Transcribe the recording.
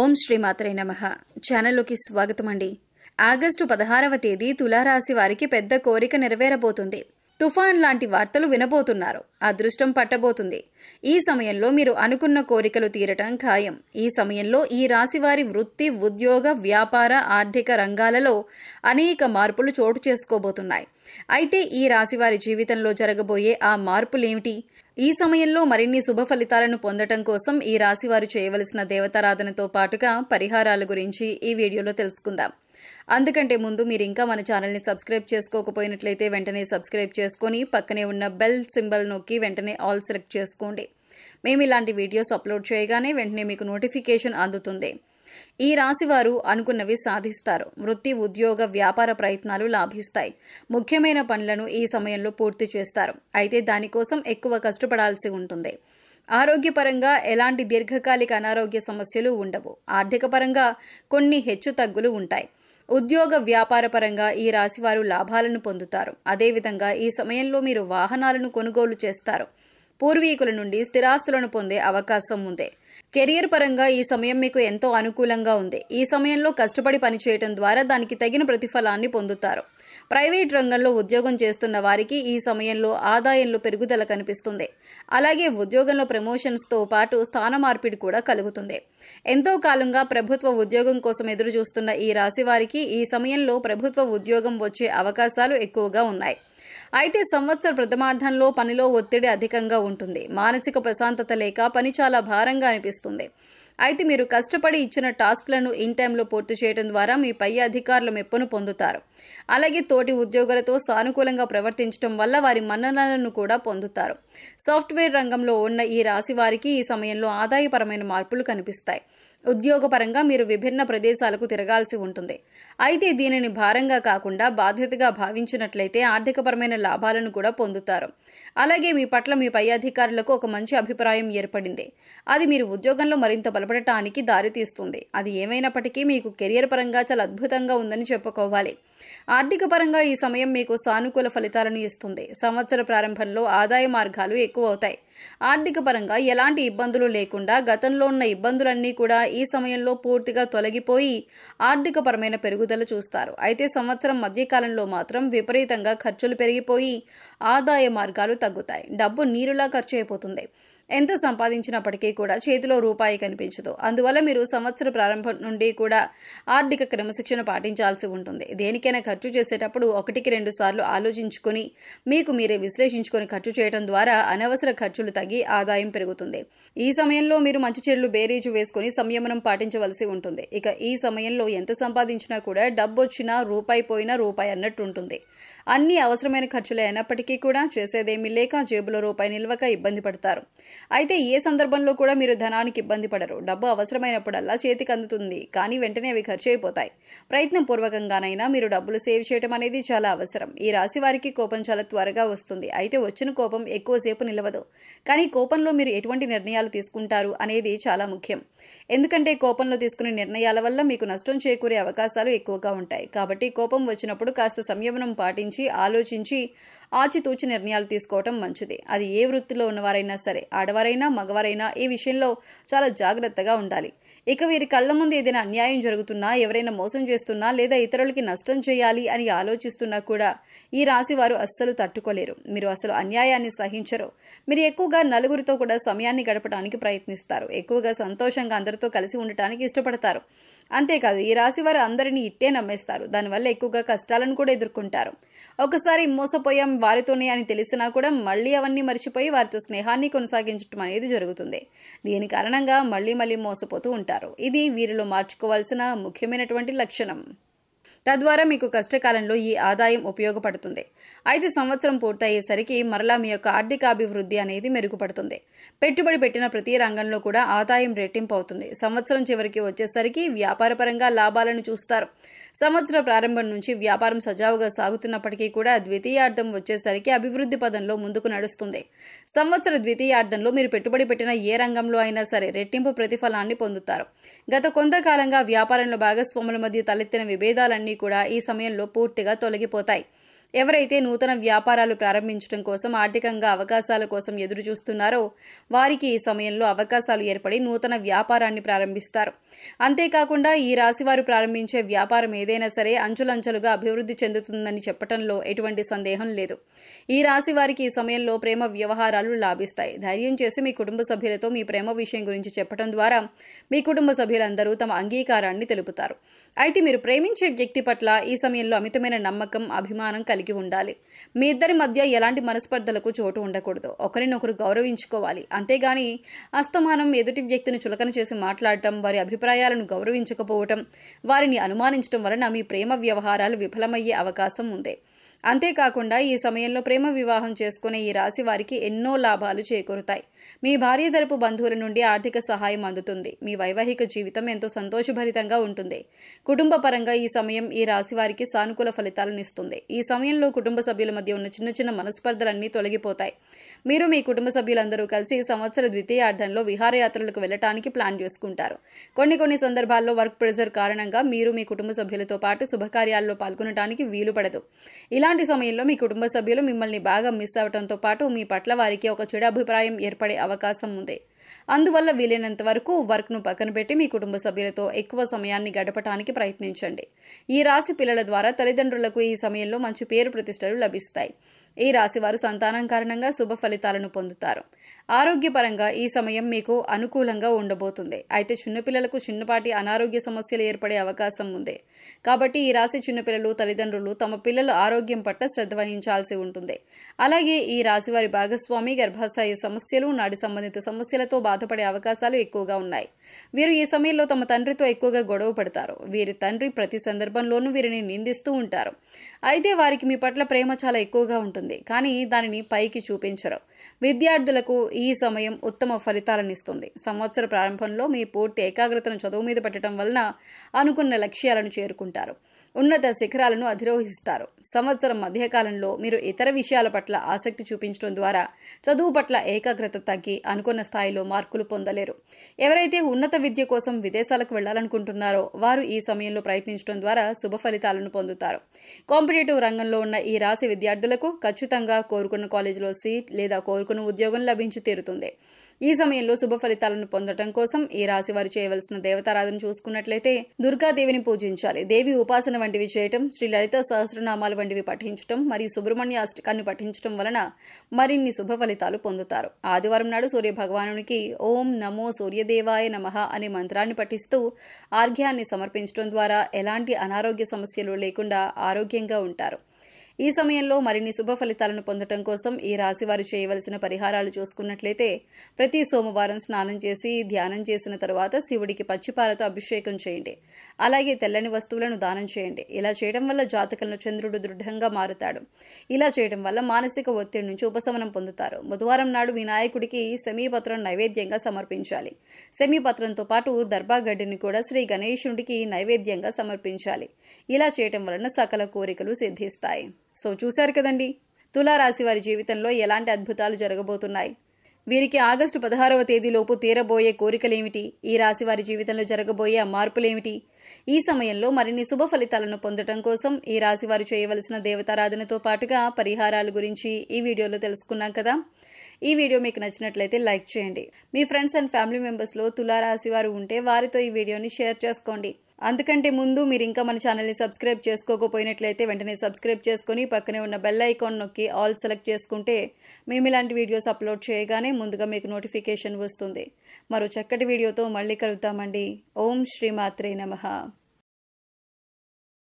ఓం శ్రీమాత్రే నమః. ఛానల్లోకి స్వాగతం అండి. ఆగస్టు 16వ తేదీ తులారాశి వారికి పెద్ద కోరిక నెరవేరబోతుంది. తుఫాన్ లాంటి వార్తలు వినబోతున్నారు. అదృష్టం పట్టబోతుంది. ఈ సమయంలో మీరు అనుకున్న కోరికలు తీరటం ఖాయం. ఈ సమయంలో ఈ రాశి వారి వృత్తి, ఉద్యోగ, వ్యాపార, ఆర్థిక రంగాలలో అనేక మార్పులు చోటు చేసుకోబోతున్నాయి. అయితే ఈ రాశి వారి జీవితంలో జరగబోయే ఆ మార్పులేమిటి? ఈ సమయంలో మరిన్ని శుభ ఫలితాలను పొందటం కోసం ఈ రాశి వారు చేయవలసిన దేవతారాధనతో పాటుగా పరిహారాల గురించి ఈ వీడియోలో తెలుసుకుందాం. అందుకంటే ముందు మీరు ఇంకా మన ఛానల్ని సబ్స్క్రైబ్ చేసుకోకపోయినట్లయితే వెంటనే సబ్స్క్రైబ్ చేసుకొని పక్కనే ఉన్న బెల్ సింబల్ నొక్కి వెంటనే ఆల్ సెలెక్ట్ చేసుకోండి. మేము ఇలాంటి వీడియోస్ అప్లోడ్ చేయగానే వెంటనే మీకు నోటిఫికేషన్ అందుతుంది. ఈ రాశి వారు అనుకున్నవి సాధిస్తారు. వృత్తి, ఉద్యోగ, వ్యాపార ప్రయత్నాలు లాభిస్తాయి. ముఖ్యమైన పనులను ఈ సమయంలో పూర్తి చేస్తారు. అయితే దానికోసం ఎక్కువ కష్టపడాల్సి ఉంటుంది. ఆరోగ్యపరంగా ఎలాంటి దీర్ఘకాలిక అనారోగ్య సమస్యలు ఉండవు. ఆర్థిక పరంగా కొన్ని హెచ్చు తగ్గులు ఉంటాయి. ఉద్యోగ, వ్యాపార పరంగా ఈ రాశి వారు లాభాలను పొందుతారు. అదేవిధంగా ఈ సమయంలో మీరు వాహనాలను కొనుగోలు చేస్తారు. పూర్వీకుల నుండి స్థిరాస్తులను పొందే అవకాశం ఉంది. కెరియర్ పరంగా ఈ సమయం మీకు ఎంతో అనుకూలంగా ఉంది. ఈ సమయంలో కష్టపడి పనిచేయటం ద్వారా దానికి తగిన ప్రతిఫలాన్ని పొందుతారు. ప్రైవేట్ రంగంలో ఉద్యోగం చేస్తున్న వారికి ఈ సమయంలో ఆదాయంలో పెరుగుదల కనిపిస్తుంది. అలాగే ఉద్యోగంలో ప్రమోషన్స్తో పాటు స్థాన మార్పిడి కూడా కలుగుతుంది. ఎంతో కాలంగా ప్రభుత్వ ఉద్యోగం కోసం ఎదురు చూస్తున్న ఈ రాశి వారికి ఈ సమయంలో ప్రభుత్వ ఉద్యోగం వచ్చే అవకాశాలు ఎక్కువగా ఉన్నాయి. అయితే సంవత్సర ప్రథమార్థంలో పనిలో ఒత్తిడి అధికంగా ఉంటుంది. మానసిక ప్రశాంతత లేక పని చాలా భారంగా అనిపిస్తుంది. అయితే మీరు కష్టపడి ఇచ్చిన టాస్క్లను ఇన్ టైంలో పూర్తి చేయడం ద్వారా మీ పై అధికారుల మెప్పును పొందుతారు. అలాగే తోటి ఉద్యోగులతో సానుకూలంగా ప్రవర్తించడం వల్ల వారి మన్ననలను కూడా పొందుతారు. సాఫ్ట్వేర్ రంగంలో ఉన్న ఈ రాశి వారికి ఈ సమయంలో ఆదాయపరమైన మార్పులు కనిపిస్తాయి. ఉద్యోగపరంగా మీరు విభిన్న ప్రదేశాలకు తిరగాల్సి ఉంటుంది. అయితే దీనిని భారంగా కాకుండా బాధ్యతగా భావించినట్లయితే ఆర్థికపరమైన లాభాలను కూడా పొందుతారు. అలాగే మీ పట్ల మీ పై అధికారులకు ఒక మంచి అభిప్రాయం ఏర్పడింది. అది మీరు ఉద్యోగంలో మరింత బలపడటానికి దారితీస్తుంది. అది ఏమైనప్పటికీ మీకు కెరియర్ పరంగా చాలా అద్భుతంగా ఉందని చెప్పుకోవాలి. ఆర్థిక పరంగా ఈ సమయం మీకు సానుకూల ఫలితాలను ఇస్తుంది. సంవత్సర ప్రారంభంలో ఆదాయ మార్గాలు ఎక్కువ అవుతాయి. ఆర్థిక పరంగా ఎలాంటి ఇబ్బందులు లేకుండా గతంలో ఉన్న ఇబ్బందులన్నీ కూడా ఈ సమయంలో పూర్తిగా తొలగిపోయి ఆర్థిక పరమైన పెరుగుదల చూస్తారు. అయితే సంవత్సరం మధ్యకాలంలో మాత్రం విపరీతంగా ఖర్చులు పెరిగిపోయి ఆదాయ మార్గాలు తగ్గుతాయి. డబ్బు నీరులా ఖర్చు అయిపోతుంది. ఎంత సంపాదించినప్పటికీ కూడా చేతిలో రూపాయి కనిపించదు. అందువల్ల మీరు సంవత్సర ప్రారంభం నుండి కూడా ఆర్థిక క్రమశిక్షణ పాటించాల్సి ఉంటుంది. దేనికైనా ఖర్చు చేసేటప్పుడు 1-2 సార్లు ఆలోచించుకొని మీకు మీరే విశ్లేషించుకొని ఖర్చు చేయడం ద్వారా అనవసర ఖర్చులు తగ్గి ఆదాయం పెరుగుతుంది. ఈ సమయంలో మీరు మంచి చెడులు బేరీజు వేసుకుని సంయమనం పాటించవలసి ఉంటుంది. ఇక ఈ సమయంలో ఎంత సంపాదించినా కూడా డబ్బు వచ్చినా రూపాయి పోయినా రూపాయి అన్నట్టు ఉంటుంది. అన్ని అవసరమైన ఖర్చులే అయినప్పటికీ కూడా చేసేదేమీ లేక జేబులో రూపాయి నిల్వక ఇబ్బంది పడతారు. అయితే ఏ సందర్భంలో కూడా మీరు ధనానికి ఇబ్బంది పడరు. డబ్బు అవసరమైనప్పుడల్లా చేతికి అందుతుంది. కానీ వెంటనే అవి ఖర్చు అయిపోతాయి. ప్రయత్నం పూర్వకంగానైనా మీరు డబ్బులు సేవ్ చేయడం అనేది చాలా అవసరం. ఈ రాశి వారికి కోపం చాలా త్వరగా వస్తుంది. అయితే వచ్చిన కోపం ఎక్కువసేపు నిలవదు. కానీ కోపంలో మీరు ఎటువంటి నిర్ణయాలు తీసుకుంటారు అనేది చాలా ముఖ్యం. ఎందుకంటే కోపంలో తీసుకునే నిర్ణయాల వల్ల మీకు నష్టం చేకూరే అవకాశాలు ఎక్కువగా ఉంటాయి. కాబట్టి కోపం వచ్చినప్పుడు కాస్త సంయమనం పాటించి ఆలోచించి ఆచితూచి నిర్ణయాలు తీసుకోవటం మంచిది. అది ఏ వృత్తిలో ఉన్నవారైనా సరే, ఆడవారైనా మగవారైనా ఈ విషయంలో చాలా జాగ్రత్తగా ఉండాలి. ఇక వీరి కళ్ల ముందు ఏదైనా అన్యాయం జరుగుతున్నా, ఎవరైనా మోసం చేస్తున్నా లేదా ఇతరులకి నష్టం చేయాలి అని ఆలోచిస్తున్నా కూడా ఈ రాశి వారు అస్సలు తట్టుకోలేరు. మీరు అసలు అన్యాయాన్ని సహించరు. మీరు ఎక్కువగా నలుగురితో కూడా సమయాన్ని గడపడానికి ప్రయత్నిస్తారు. ఎక్కువగా సంతోషంగా అందరితో కలిసి ఉండటానికి ఇష్టపడతారు. అంతేకాదు ఈ రాశి వారు అందరినీ ఇట్టే నమ్మేస్తారు. దానివల్ల ఎక్కువగా కష్టాలను కూడా ఎదుర్కొంటారు. ఒకసారి మోసపోయాం వారితోనే అని తెలిసినా కూడా మళ్ళీ అవన్నీ మర్చిపోయి వారితో స్నేహాన్ని కొనసాగించడం అనేది జరుగుతుంది. దీని కారణంగా మళ్ళీ మోసపోతూ ఉంటారు. ఇది వీరిలో మార్చుకోవాల్సిన ముఖ్యమైనటువంటి లక్షణం. తద్వారా మీకు కష్టకాలంలో ఈ ఆదాయం ఉపయోగపడుతుంది. అయితే సంవత్సరం పూర్తయ్యేసరికి మరలా మీ యొక్క ఆర్థికాభివృద్ధి అనేది మెరుగుపడుతుంది. పెట్టుబడి పెట్టిన ప్రతి రంగంలో కూడా ఆదాయం రెట్టింపు అవుతుంది. సంవత్సరం చివరికి వచ్చేసరికి వ్యాపారపరంగా లాభాలను చూస్తారు. సంవత్సర ప్రారంభం నుంచి వ్యాపారం సజావుగా సాగుతున్నప్పటికీ కూడా ద్వితీయార్థం వచ్చేసరికి అభివృద్ధి పదంలో ముందుకు నడుస్తుంది. సంవత్సర ద్వితీయార్థంలో మీరు పెట్టుబడి పెట్టిన ఏ రంగంలో అయినా సరే రెట్టింపు ప్రతిఫలాన్ని పొందుతారు. గత కొంతకాలంగా వ్యాపారంలో భాగస్వాముల మధ్య తలెత్తిన విభేదాలన్నీ కూడా ఈ సమయంలో పూర్తిగా తొలగిపోతాయి. ఎవరైతే నూతన వ్యాపారాలు ప్రారంభించడం కోసం ఆర్థికంగా అవకాశాల కోసం ఎదురు చూస్తున్నారో వారికి ఈ సమయంలో అవకాశాలు ఏర్పడి నూతన వ్యాపారాన్ని ప్రారంభిస్తారు. అంతేకాకుండా ఈ రాశివారు ప్రారంభించే వ్యాపారం ఏదైనా సరే అంచులంచెలుగా అభివృద్ధి చెందుతుందని చెప్పడంలో ఎటువంటి సందేహం లేదు. ఈ రాశి వారికి ఈ సమయంలో ప్రేమ వ్యవహారాలు లాభిస్తాయి. ధైర్యం చేసి మీ కుటుంబ సభ్యులతో మీ ప్రేమ విషయం గురించి చెప్పడం ద్వారా మీ కుటుంబ సభ్యులందరూ తమ అంగీకారాన్ని తెలుపుతారు. అయితే మీరు ప్రేమించే వ్యక్తి పట్ల ఈ సమయంలో అమితమైన నమ్మకం, అభిమానం కలిగి ఉండాలి. మీ ఇద్దరి మధ్య ఎలాంటి మనస్పర్ధలకు చోటు ఉండకూడదు. ఒకరినొకరు గౌరవించుకోవాలి. అంతేగాని అస్తమానం ఎదుటి వ్యక్తిని చులకన చేసి మాట్లాడటం, వారి అభిప్రాయాలను గౌరవించకపోవటం, వారిని అనుమానించడం వలన మీ ప్రేమ వ్యవహారాలు విఫలమయ్యే అవకాశం ఉంది. అంతేకాకుండా ఈ సమయంలో ప్రేమ వివాహం చేసుకునే ఈ రాశి వారికి ఎన్నో లాభాలు చేకూరుతాయి. మీ భార్య తరపు బంధువుల నుండి ఆర్థిక సహాయం అందుతుంది. మీ వైవాహిక జీవితం ఎంతో సంతోషభరితంగా ఉంటుంది. కుటుంబ పరంగా ఈ సమయం ఈ రాశి వారికి సానుకూల ఫలితాలను ఇస్తుంది. ఈ సమయంలో కుటుంబ సభ్యుల మధ్య ఉన్న చిన్న చిన్న మనస్పర్ధలన్నీ తొలగిపోతాయి. మీరు మీ కుటుంబ సభ్యులందరూ కలిసి సంవత్సర ద్వితీయార్థంలో విహారయాత్రలకు వెళ్లడానికి ప్లాన్ చేసుకుంటారు. కొన్ని సందర్భాల్లో వర్క్ ప్రెజర్ కారణంగా మీరు మీ కుటుంబ సభ్యులతో పాటు శుభకార్యాల్లో పాల్గొనడానికి వీలు పడదు. ఇలాంటి సమయంలో మీ కుటుంబ సభ్యులు మిమ్మల్ని బాగా మిస్ అవడంతో పాటు మీ పట్ల వారికి ఒక చెడు అభిప్రాయం ఏర్పడే అవకాశం ఉంది. అందువల్ల వీలైనంత వరకు వర్క్ను పక్కన పెట్టి మీ కుటుంబ సభ్యులతో ఎక్కువ సమయాన్ని గడపడానికి ప్రయత్నించండి. ఈ రాశి పిల్లల ద్వారా తల్లిదండ్రులకు ఈ సమయంలో మంచి పేరు ప్రతిష్టలు లభిస్తాయి. ఈ రాశి వారు సంతానం కారణంగా శుభ ఫలితాలను పొందుతారు. ఆరోగ్యపరంగా ఈ సమయం మీకు అనుకూలంగా ఉండబోతుంది. అయితే చిన్నపిల్లలకు చిన్నపాటి అనారోగ్య సమస్యలు ఏర్పడే అవకాశం ఉంది. కాబట్టి ఈ రాశి చిన్నపిల్లలు తల్లిదండ్రులు తమ పిల్లల ఆరోగ్యం పట్ల శ్రద్ధ వహించాల్సి ఉంటుంది. అలాగే ఈ రాశి వారి భాగస్వామి గర్భాశయ సమస్యలు, నాడి సంబంధిత సమస్యలతో బాధపడే అవకాశాలు ఎక్కువగా ఉన్నాయి. వీరు ఈ సమయంలో తమ తండ్రితో ఎక్కువగా గొడవ పడతారు. వీరి తండ్రి ప్రతి సందర్భంలోనూ వీరిని నిందిస్తూ ఉంటారు. అయితే వారికి మీ పట్ల ప్రేమ చాలా ఎక్కువగా ఉంటుంది, కానీ దానిని పైకి చూపించరు. విద్యార్థులకు ఈ సమయం ఉత్తమ ఫలితాలను ఇస్తుంది. సంవత్సర ప్రారంభంలో మీ పూర్తి ఏకాగ్రతను చదువు మీద పెట్టడం వలన అనుకున్న లక్ష్యాలను చేరుకుంటారు. ఉన్నత శిఖరాలను అధిరోహిస్తారు. సంవత్సరం మధ్యకాలంలో మీరు ఇతర విషయాల పట్ల ఆసక్తి చూపించడం ద్వారా చదువు పట్ల ఏకాగ్రత తగ్గి అనుకున్న స్థాయిలో మార్కులు పొందలేరు. ఎవరైతే ఉన్నత విద్య కోసం విదేశాలకు వెళ్లాలనుకుంటున్నారో వారు ఈ సమయంలో ప్రయత్నించడం ద్వారా శుభ ఫలితాలను పొందుతారు. కాంపిటేటివ్ రంగంలో ఉన్న ఈ రాశి విద్యార్థులకు ఖచ్చితంగా కోరుకున్న కాలేజీలో సీట్ లేదా కోరుకున్న ఉద్యోగం లభించి తీరుతుంది. ఈ సమయంలో శుభ ఫలితాలను పొందడం కోసం ఈ రాశి వారు చేయవలసిన దేవతారాధన చూసుకున్నట్లయితే దుర్గాదేవిని పూజించాలి. దేవి ఉపాసన వంటివి చేయటం, శ్రీ లలిత సహస్రనామాలు వంటివి పఠించటం మరియు సుబ్రహ్మణ్య అష్టకాన్ని పఠించడం వలన మరిన్ని శుభ ఫలితాలు పొందుతారు. ఆదివారం నాడు సూర్య భగవానునికి ఓం నమో సూర్యదేవాయ నమః అనే మంత్రాన్ని పఠిస్తూ ఆర్ఘ్యాన్ని సమర్పించడం ద్వారా ఎలాంటి అనారోగ్య సమస్యలు లేకుండా ఆరోగ్యంగా ఉంటారు. ఈ సమయంలో మరిన్ని శుభ ఫలితాలను పొందడం కోసం ఈ రాశి వారు చేయవలసిన పరిహారాలు చూసుకున్నట్లయితే ప్రతి సోమవారం స్నానం చేసి ధ్యానం చేసిన తరువాత శివుడికి పచ్చిపాలతో అభిషేకం చేయండి. అలాగే తెల్లని వస్తువులను దానం చేయండి. ఇలా చేయడం వల్ల జాతకంలో చంద్రుడు దృఢంగా మారుతాడు. ఇలా చేయడం వల్ల మానసిక ఒత్తిడి నుంచి ఉపశమనం పొందుతారు. బుధవారం నాడు వినాయకుడికి సెమీపత్రం నైవేద్యంగా సమర్పించాలి. సెమీపత్రంతో పాటు దర్భాగడ్డిని కూడా శ్రీ గణేశుడికి నైవేద్యంగా సమర్పించాలి. ఇలా చేయడం వలన సకల కోరికలు సిద్ధిస్తాయి. సో చూశారు కదండి, తులారాశి వారి జీవితంలో ఎలాంటి అద్భుతాలు జరగబోతున్నాయి. వీరికి ఆగస్టు 16వ తేదీలోపు తీరబోయే కోరికలేమిటి, ఈ రాశి వారి జీవితంలో జరగబోయే మార్పులేమిటి, ఈ సమయంలో మరిన్ని శుభ ఫలితాలను పొందడం కోసం ఈ రాశి వారు చేయవలసిన దేవతారాధనతో పాటుగా పరిహారాల గురించి ఈ వీడియోలో తెలుసుకున్నాం కదా. ఈ వీడియో మీకు నచ్చినట్లయితే లైక్ చేయండి. మీ ఫ్రెండ్స్ అండ్ ఫ్యామిలీ మెంబర్స్లో తులారాశి వారు ఉంటే వారితో ఈ వీడియోని షేర్ చేసుకోండి. అందుకంటే ముందు మీరు ఇంకా మన ఛానల్ని సబ్స్క్రైబ్ చేసుకోకపోయినట్లయితే వెంటనే సబ్స్క్రైబ్ చేసుకుని పక్కనే ఉన్న బెల్ ఐకాన్ నొక్కి ఆల్ సెలెక్ట్ చేసుకుంటే మేము ఇలాంటి వీడియోస్ అప్లోడ్ చేయగానే ముందుగా మీకు నోటిఫికేషన్ వస్తుంది. మరో చక్కటి వీడియోతో మళ్ళీ కలుద్దామండి. ఓం శ్రీమాత్రే నమః.